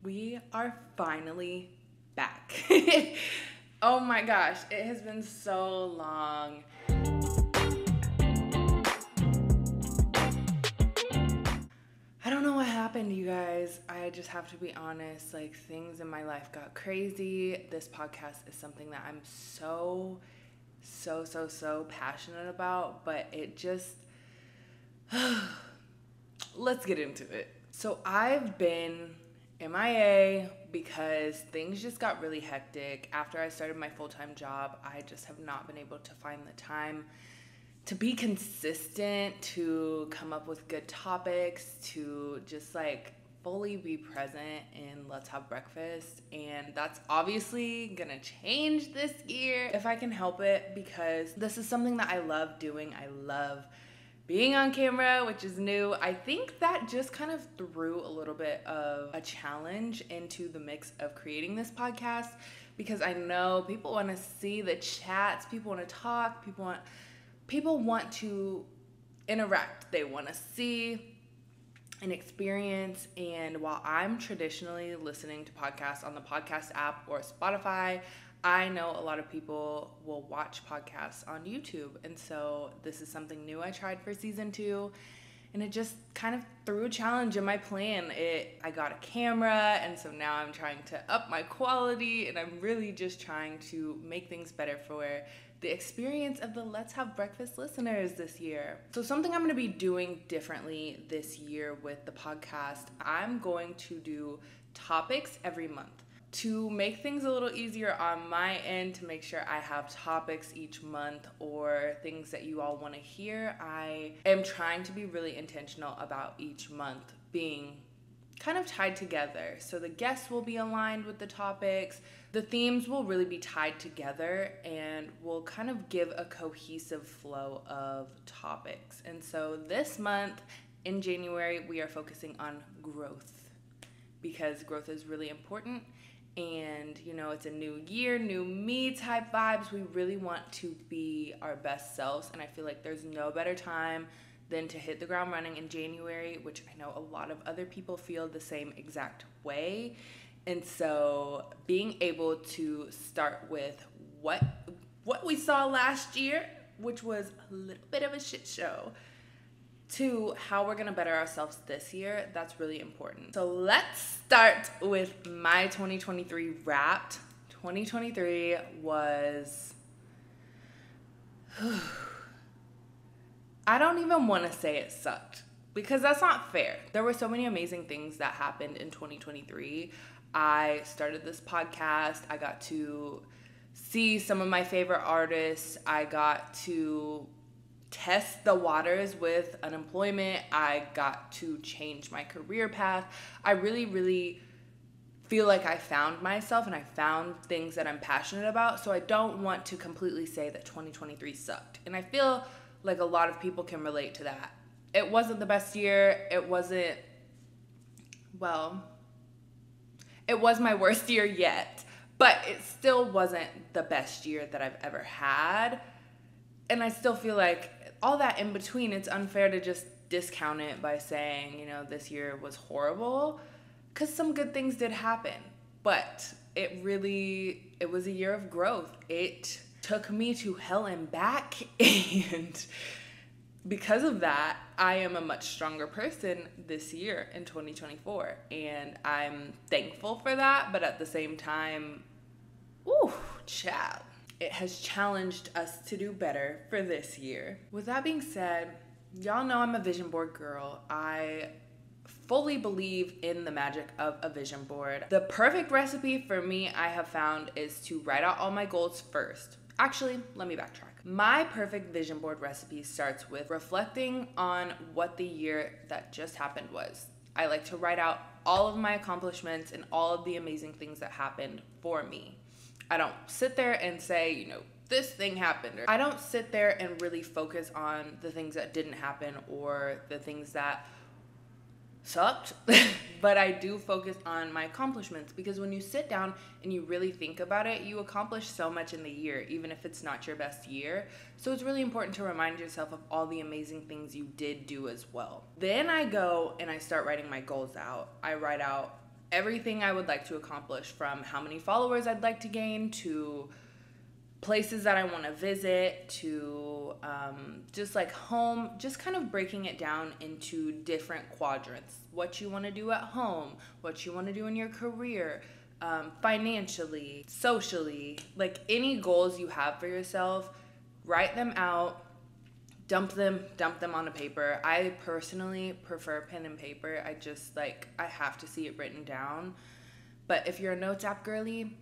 We are finally back. Oh my gosh, it has been so long. I don't know what happened, you guys. I just have to be honest. Like, things in my life got crazy. This podcast is something that I'm so passionate about, but it just... Let's get into it. So I've been MIA because things just got really hectic. After I started my full-time job, I just have not been able to find the time to be consistent, to come up with good topics, to just like fully be present in Let's Have Breakfast. And that's obviously gonna change this year if I can help it, because this is something that I love doing. I love being on camera, which is new. I think that just kind of threw a little bit of a challenge into the mix of creating this podcast, because I know people want to see the chats, people want to talk, people want to interact. They want to see and experience. And while I'm traditionally listening to podcasts on the podcast app or Spotify, I know a lot of people will watch podcasts on YouTube. And so this is something new I tried for season 2. And it just kind of threw a challenge in my plan. I got a camera, and so now I'm trying to up my quality, and I'm really just trying to make things better for the experience of the Let's Have Breakfast listeners this year. So something I'm going to be doing differently this year with the podcast, I'm going to do topics every month. To make things a little easier on my end, to make sure I have topics each month or things that you all want to hear, I am trying to be really intentional about each month being kind of tied together. So the guests will be aligned with the topics, the themes will really be tied together, and will kind of give a cohesive flow of topics. And so this month, in January, we are focusing on growth, because growth is really important. And, you know, it's a new year, new me type vibes. We really want to be our best selves. And I feel like there's no better time than to hit the ground running in January, which I know a lot of other people feel the same exact way. And so being able to start with what we saw last year, which was a little bit of a shit show, to how we're gonna better ourselves this year, that's really important. So let's start with my 2023 wrapped. 2023 was... I don't even want to say it sucked, because that's not fair. There were so many amazing things that happened in 2023. I started this podcast. I got to see some of my favorite artists. I got to test the waters with unemployment. I got to change my career path. I really feel like I found myself, and I found things that I'm passionate about. So I don't want to completely say that 2023 sucked. And I feel like a lot of people can relate to that. It wasn't the best year. It was my worst year yet, but it still wasn't the best year that I've ever had. And I still feel like all that in between, it's unfair to just discount it by saying, you know, this year was horrible, because some good things did happen. But it was a year of growth. It took me to hell and back, and because of that, I am a much stronger person this year in 2024, and I'm thankful for that. But at the same time, child, it has challenged us to do better for this year. With that being said, y'all know I'm a vision board girl. I fully believe in the magic of a vision board. The perfect recipe for me, I have found, is to write out all my goals first. Actually, let me backtrack. My perfect vision board recipe starts with reflecting on what the year that just happened was. I like to write out all of my accomplishments and all of the amazing things that happened for me. I don't sit there and say, you know, this thing happened. I don't sit there and really focus on the things that didn't happen or the things that sucked, but I do focus on my accomplishments, because when you sit down and you really think about it, you accomplish so much in the year, even if it's not your best year. So it's really important to remind yourself of all the amazing things you did do as well. Then I go and I start writing my goals out. I write out everything I would like to accomplish, from how many followers I'd like to gain to places that I want to visit to just like home, just kind of breaking it down into different quadrants. What you want to do at home, what you want to do in your career, financially, socially, like any goals you have for yourself, write them out, dump them on a paper. I personally prefer pen and paper. I have to see it written down. But if you're a notes app girly,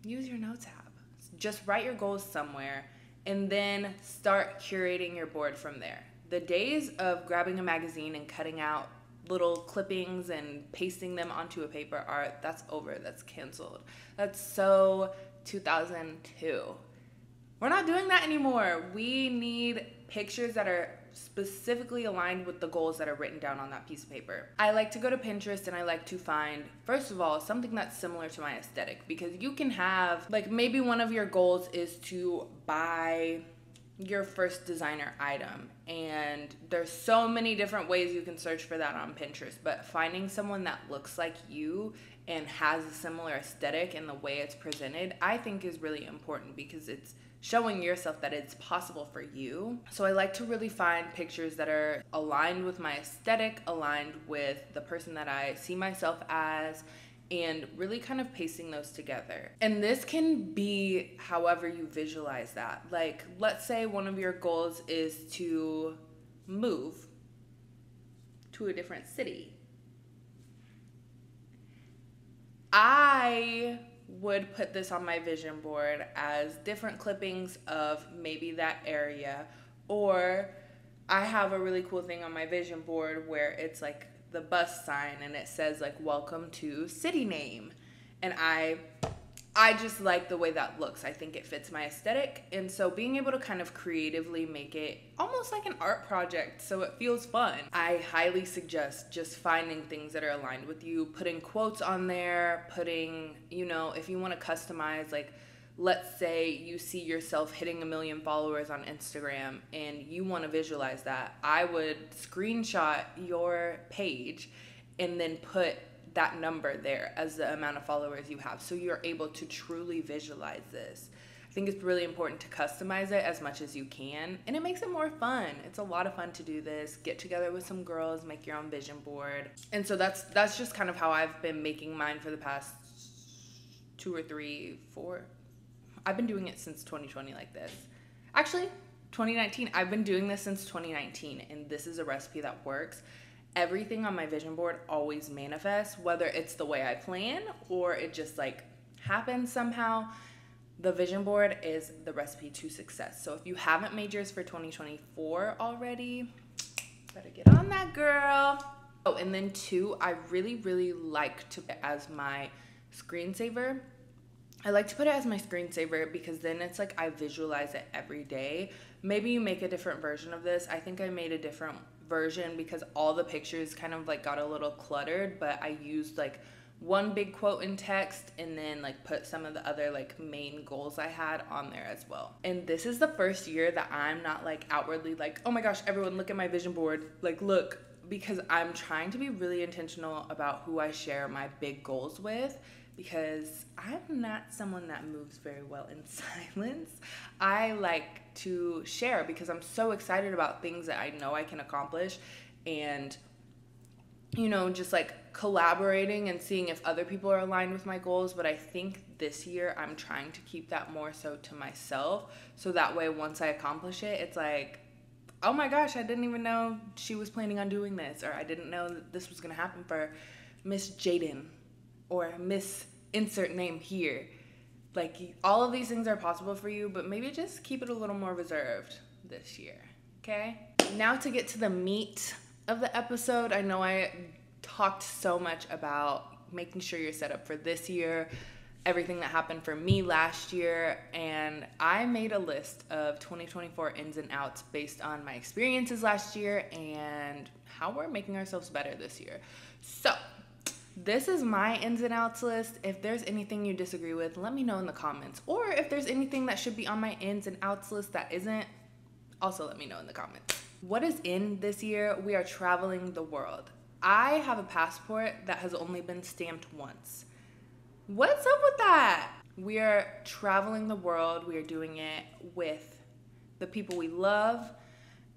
use your notes app. Just write your goals somewhere and then start curating your board from there. The days of grabbing a magazine and cutting out little clippings and pasting them onto a paper that's over. That's canceled. That's so 2002. We're not doing that anymore. We need pictures that are specifically aligned with the goals that are written down on that piece of paper. I like to go to Pinterest and I like to find, first of all, something that's similar to my aesthetic, because you can have, like, maybe one of your goals is to buy your first designer item, and there's so many different ways you can search for that on Pinterest, but finding someone that looks like you and has a similar aesthetic in the way it's presented, I think is really important, because it's showing yourself that it's possible for you. So I like to really find pictures that are aligned with my aesthetic, aligned with the person that I see myself as, and really kind of pasting those together. And this can be however you visualize that. Like, let's say one of your goals is to move to a different city. I would put this on my vision board as different clippings of maybe that area, or I have a really cool thing on my vision board where it's like the bus sign and it says like welcome to city name, and I just like the way that looks. I think it fits my aesthetic, and so being able to kind of creatively make it almost like an art project so it feels fun. I highly suggest just finding things that are aligned with you, putting quotes on there, putting, if you want to customize, like, let's say you see yourself hitting 1 million followers on Instagram and you want to visualize that. I would screenshot your page and then put that number there as the amount of followers you have, so you're able to truly visualize this. I think it's really important to customize it as much as you can, and it makes it more fun. It's a lot of fun to do this. Get together with some girls, make your own vision board. And so that's just kind of how I've been making mine for the past 2 or 3, 4. I've been doing it since 2020 like this. Actually, 2019. I've been doing this since 2019, and this is a recipe that works. Everything on my vision board always manifests, whether it's the way I plan or it just like happens somehow. The vision board is the recipe to success. So if you haven't made yours for 2024 already, better get on that, girl. Oh, and then 2, I really, really like to put as my screensaver. I like to put it as my screensaver because then it's like I visualize it every day. Maybe you make a different version of this. I think I made a different version because all the pictures kind of like got a little cluttered, but I used like one big quote in text and then like put some of the other like main goals I had on there as well. And this is the first year that I'm not like outwardly like, oh my gosh, everyone look at my vision board, like look, because I'm trying to be really intentional about who I share my big goals with, because I'm not someone that moves very well in silence. I like to share because I'm so excited about things that I know I can accomplish, and just like collaborating and seeing if other people are aligned with my goals. But I think this year I'm trying to keep that more so to myself, so that way once I accomplish it, it's like, oh my gosh, I didn't even know she was planning on doing this, or I didn't know that this was gonna happen for Miss Jadyn or Miss insert name here. Like, all of these things are possible for you, but maybe just keep it a little more reserved this year, okay? Now to get to the meat of the episode. I know I talked so much about making sure you're set up for this year, everything that happened for me last year, and I made a list of 2024 ins and outs based on my experiences last year and how we're making ourselves better this year. So this is my ins and outs list. If there's anything you disagree with, let me know in the comments. Or if there's anything that should be on my ins and outs list that isn't, also let me know in the comments. What is in this year? We are traveling the world. I have a passport that has only been stamped once. What's up with that? We are traveling the world. We are doing it with the people we love.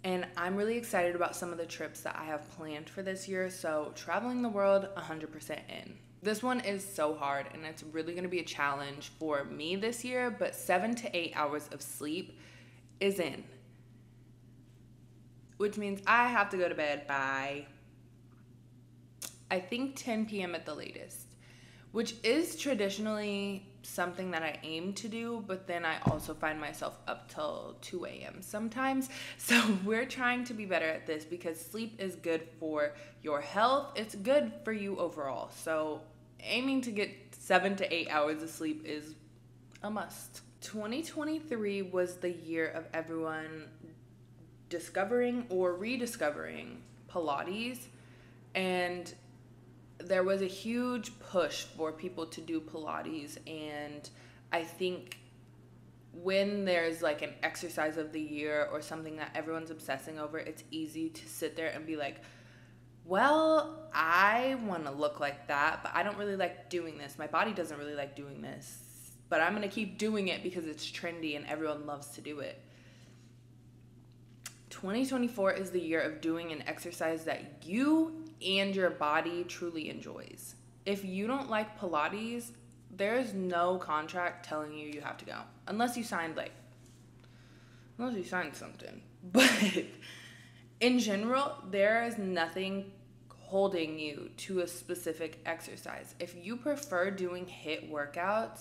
And I'm really excited about some of the trips that I have planned for this year. So traveling the world, 100% in. This one is so hard and it's really gonna be a challenge for me this year, but 7 to 8 hours of sleep is in. Which means I have to go to bed by, I think 10 p.m. at the latest, which is traditionally something that I aim to do, but then I also find myself up till 2 a.m. sometimes. So we're trying to be better at this because sleep is good for your health. It's good for you overall. So aiming to get 7 to 8 hours of sleep is a must. 2023 was the year of everyone discovering or rediscovering Pilates, and there was a huge push for people to do Pilates. And I think when there's like an exercise of the year or something that everyone's obsessing over, it's easy to sit there and be like, well, I want to look like that, but I don't really like doing this. My body doesn't really like doing this, but I'm going to keep doing it because it's trendy and everyone loves to do it. 2024 is the year of doing an exercise that you and your body truly enjoys. If you don't like Pilates, there's no contract telling you you have to go. Unless you signed something. But in general, there is nothing holding you to a specific exercise. If you prefer doing HIIT workouts,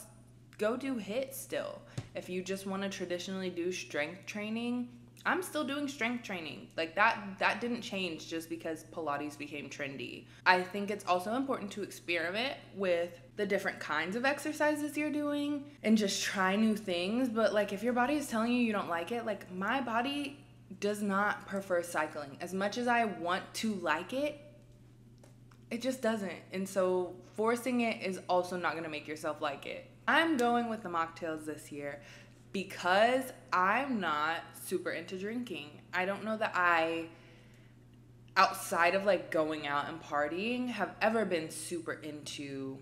go do HIIT still. If you just want to traditionally do strength training, I'm still doing strength training. Like that didn't change just because Pilates became trendy. I think it's also important to experiment with the different kinds of exercises you're doing and just try new things. But like if your body is telling you you don't like it, like my body does not prefer cycling. As much as I want to like it, it just doesn't. And so forcing it is also not gonna make yourself like it. I'm going with the mocktails this year because I'm not super into drinking. I don't know that I, outside of like going out and partying, have ever been super into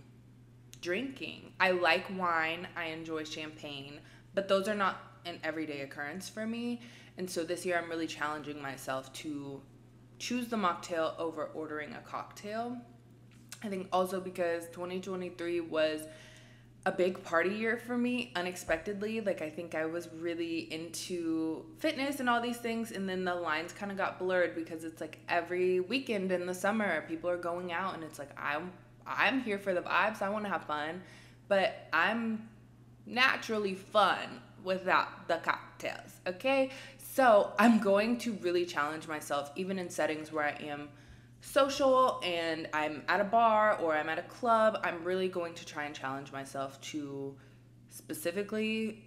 drinking. I like wine, I enjoy champagne, but those are not an everyday occurrence for me. And so this year I'm really challenging myself to choose the mocktail over ordering a cocktail. I think also because 2023 was a big party year for me unexpectedly. Like I think I was really into fitness and all these things, and then the lines kind of got blurred because it's like every weekend in the summer people are going out and it's like I'm here for the vibes. I want to have fun, but I'm naturally fun without the cocktails, okay? So I'm going to really challenge myself even in settings where I am social and I'm at a bar or I'm at a club. I'm really going to try and challenge myself to specifically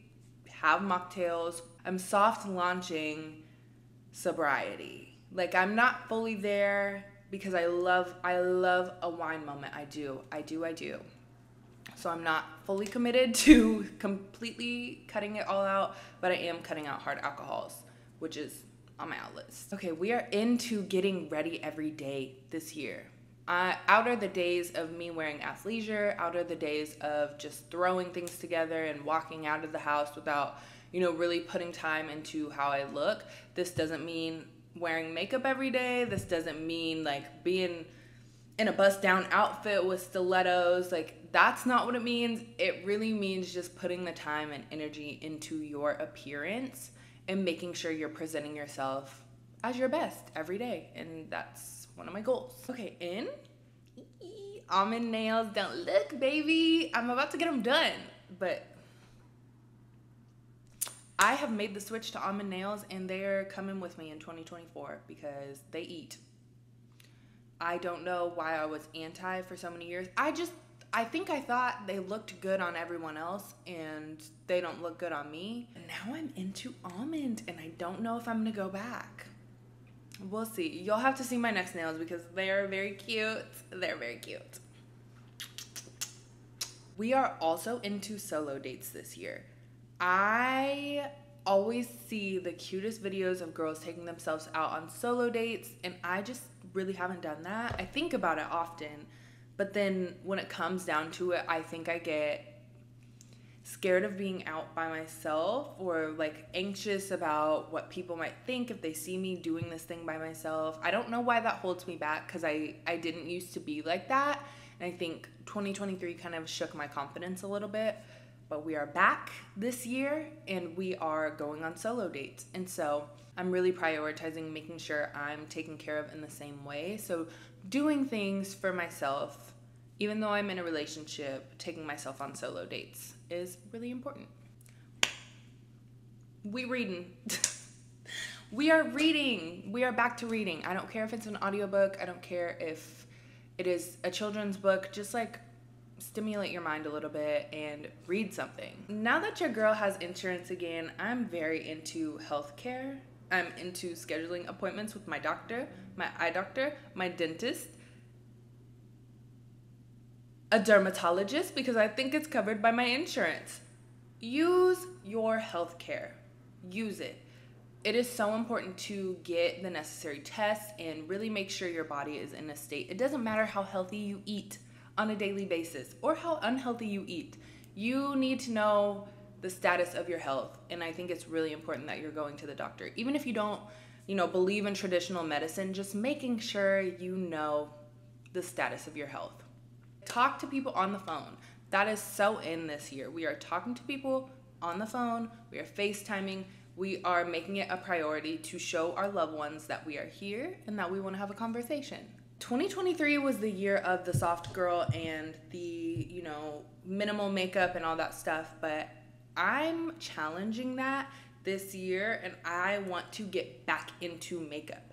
have mocktails. I'm soft launching sobriety. Like I'm not fully there because I love a wine moment. I do. So I'm not fully committed to completely cutting it all out, but I am cutting out hard alcohols, which is on my out list. Okay, we are into getting ready every day this year. Out are the days of me wearing athleisure, out are the days of just throwing things together and walking out of the house without, really putting time into how I look. This doesn't mean wearing makeup every day. This doesn't mean like being in a bust down outfit with stilettos. Like that's not what it means. It really means just putting the time and energy into your appearance and making sure you're presenting yourself as your best every day. And that's one of my goals. Okay, almond nails don't look, baby. I'm about to get them done. But I have made the switch to almond nails and they're coming with me in 2024 because they eat. I don't know why I was anti for so many years. I think I thought they looked good on everyone else and they don't look good on me. And now I'm into almond and I don't know if I'm gonna go back. We'll see. You'll have to see my next nails because they're very cute. They're very cute. We are also into solo dates this year. I always see the cutest videos of girls taking themselves out on solo dates and I just really haven't done that. I think about it often, but then when it comes down to it, I think I get scared of being out by myself, or like anxious about what people might think if they see me doing this thing by myself. I don't know why that holds me back, because I didn't used to be like that. And I think 2023 kind of shook my confidence a little bit. But we are back this year and we are going on solo dates. And so I'm really prioritizing making sure I'm taken care of in the same way. So doing things for myself, even though I'm in a relationship, taking myself on solo dates is really important. We reading. We are reading. We are back to reading. I don't care if it's an audiobook. I don't care if it is a children's book. Just like stimulate your mind a little bit and read something. Now that your girl has insurance again, I'm very into healthcare. I'm into scheduling appointments with my doctor, my eye doctor, my dentist, a dermatologist, because I think it's covered by my insurance. Use your healthcare. Use it. It is so important to get the necessary tests and really make sure your body is in a state. It doesn't matter how healthy you eat on a daily basis or how unhealthy you eat. You need to know the status of your health. And I think it's really important that you're going to the doctor. Even if you don't, believe in traditional medicine, just making sure you know the status of your health. Talk to people on the phone. That is so in this year. We are talking to people on the phone. We are FaceTiming. We are making it a priority to show our loved ones that we are here and that we want to have a conversation. 2023 was the year of the soft girl and the, minimal makeup and all that stuff, but I'm challenging that this year and I want to get back into makeup.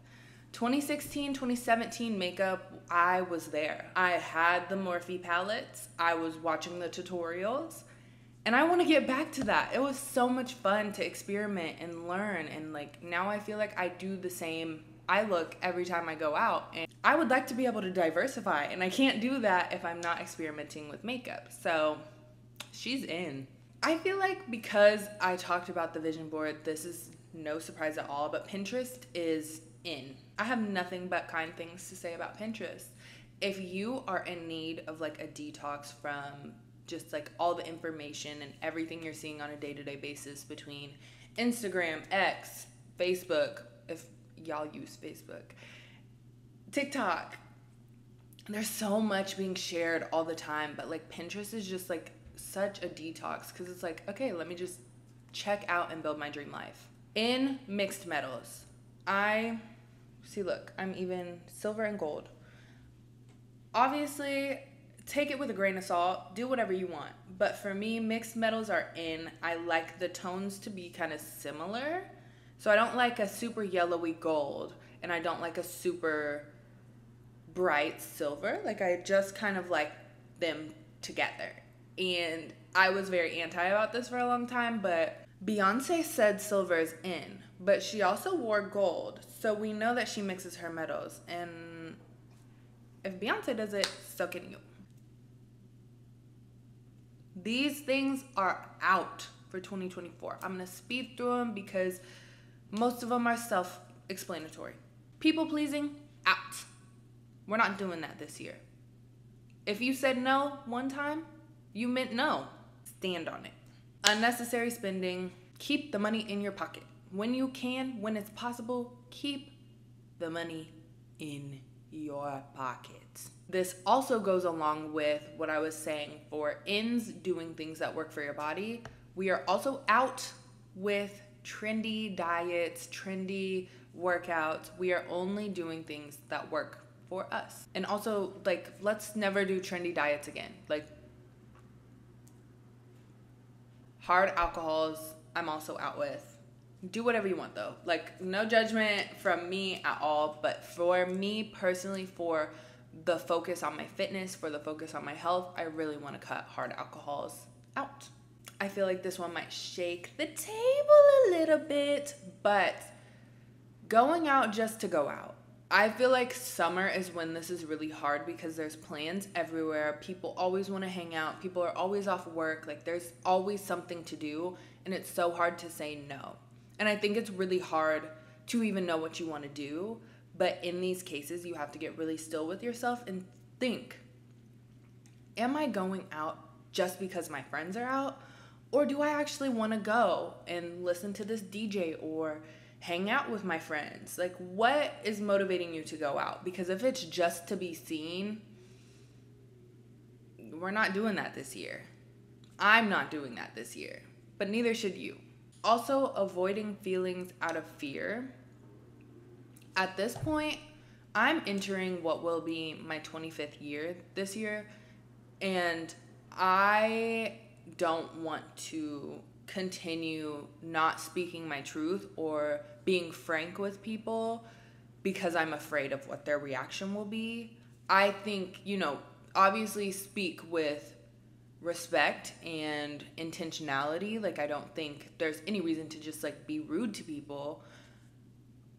2016, 2017 makeup, I was there. I had the Morphe palettes. I was watching the tutorials. And I want to get back to that. It was so much fun to experiment and learn. And now I feel like I do the same eye look every time I go out. And I would like to be able to diversify. And I can't do that if I'm not experimenting with makeup. So she's in. I feel like because I talked about the vision board, this is no surprise at all, but Pinterest is in. I have nothing but kind things to say about Pinterest. If you are in need of a detox from just all the information and everything you're seeing on a day-to-day basis between Instagram, X, Facebook, if y'all use Facebook, TikTok, there's so much being shared all the time, but Pinterest is just such a detox, because it's okay, let me just check out and build my dream life. In mixed metals, I'm even silver and gold. Obviously, take it with a grain of salt, do whatever you want. But for me, mixed metals are in. I like the tones to be kind of similar. So I don't like a super yellowy gold, and I don't like a super bright silver. I just kind of like them together. And I was very anti about this for a long time, but Beyonce said silver is in, but she also wore gold. So we know that she mixes her metals. And if Beyonce does it, so can you. These things are out for 2024. I'm going to speed through them because most of them are self-explanatory. People pleasing, out. We're not doing that this year. If you said no one time, you meant no. Stand on it. Unnecessary spending, keep the money in your pocket. When you can, when it's possible, keep the money in your pockets. This also goes along with what I was saying for ins, doing things that work for your body. We are also out with trendy diets, trendy workouts. We are only doing things that work for us. And also, let's never do trendy diets again. Hard alcohols, I'm also out with. Do whatever you want though. No judgment from me at all, but for me personally, for the focus on my fitness, for the focus on my health, I really want to cut hard alcohols out. I feel like this one might shake the table a little bit, but going out just to go out. I feel like summer is when this is really hard because there's plans everywhere. People always want to hang out. People are always off work. There's always something to do, and it's so hard to say no. And I think it's really hard to even know what you want to do. But in these cases, you have to get really still with yourself and think, am I going out just because my friends are out? Or do I actually want to go and listen to this DJ or hang out with my friends? Like, what is motivating you to go out? Because if it's just to be seen, we're not doing that this year. I'm not doing that this year, but neither should you. Also, avoiding feelings out of fear. At this point, I'm entering what will be my 25th year this year, and I don't want to continue not speaking my truth or being frank with people because I'm afraid of what their reaction will be. I think, obviously speak with respect and intentionality. Like, I don't think there's any reason to just be rude to people,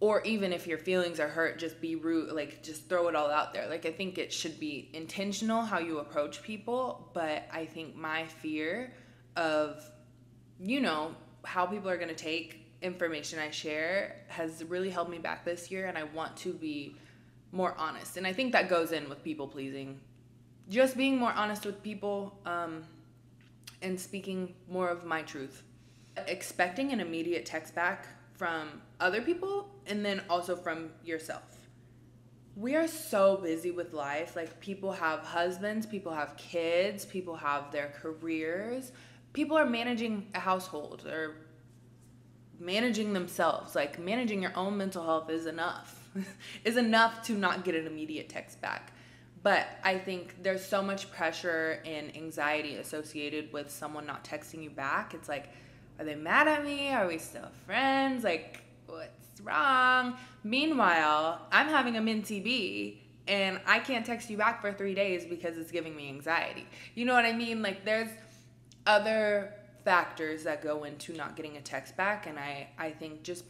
or even if your feelings are hurt, just be rude, just throw it all out there. I think it should be intentional how you approach people, but I think my fear of, how people are going to take information I share has really held me back this year, and I want to be more honest. And I think that goes in with people pleasing. Just being more honest with people, and speaking more of my truth. Expecting an immediate text back from other people and then also from yourself. We are so busy with life. People have husbands, people have kids, people have their careers. People are managing a household or managing themselves. Managing your own mental health is enough. Is enough to not get an immediate text back. But I think there's so much pressure and anxiety associated with someone not texting you back. It's are they mad at me? Are we still friends? What's wrong? Meanwhile, I'm having a min-TB and I can't text you back for 3 days because it's giving me anxiety. You know what I mean? There's other factors that go into not getting a text back, and I think just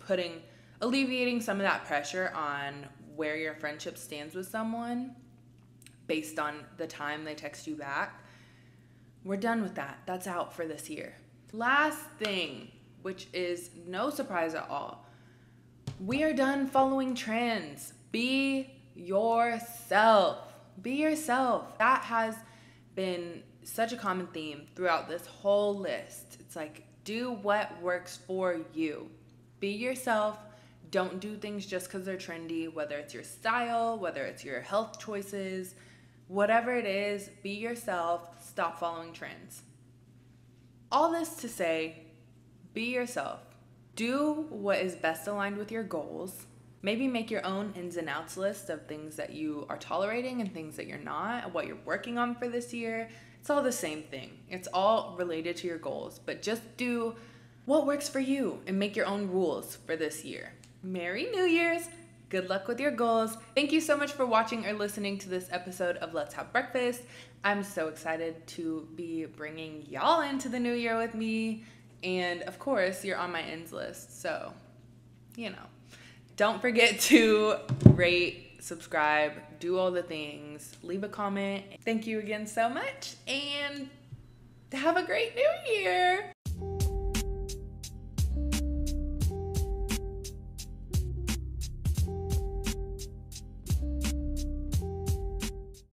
alleviating some of that pressure on where your friendship stands with someone based on the time they text you back, we're done with that. That's out for this year. Last thing, which is no surprise at all, we are done following trends. Be yourself. Be yourself. That has been such a common theme throughout this whole list. It's do what works for you. Be yourself. Don't do things just because they're trendy, whether it's your style, whether it's your health choices, whatever it is, be yourself. Stop following trends. All this to say, be yourself. Do what is best aligned with your goals. Maybe make your own ins and outs list of things that you are tolerating and things that you're not, what you're working on for this year. It's all the same thing. It's all related to your goals, but just do what works for you and make your own rules for this year. Merry New Year's. Good luck with your goals. Thank you so much for watching or listening to this episode of Let's Have Breakfast. I'm so excited to be bringing y'all into the new year with me. And of course, you're on my ends list. So, don't forget to rate, subscribe, do all the things, leave a comment. Thank you again so much, and have a great new year.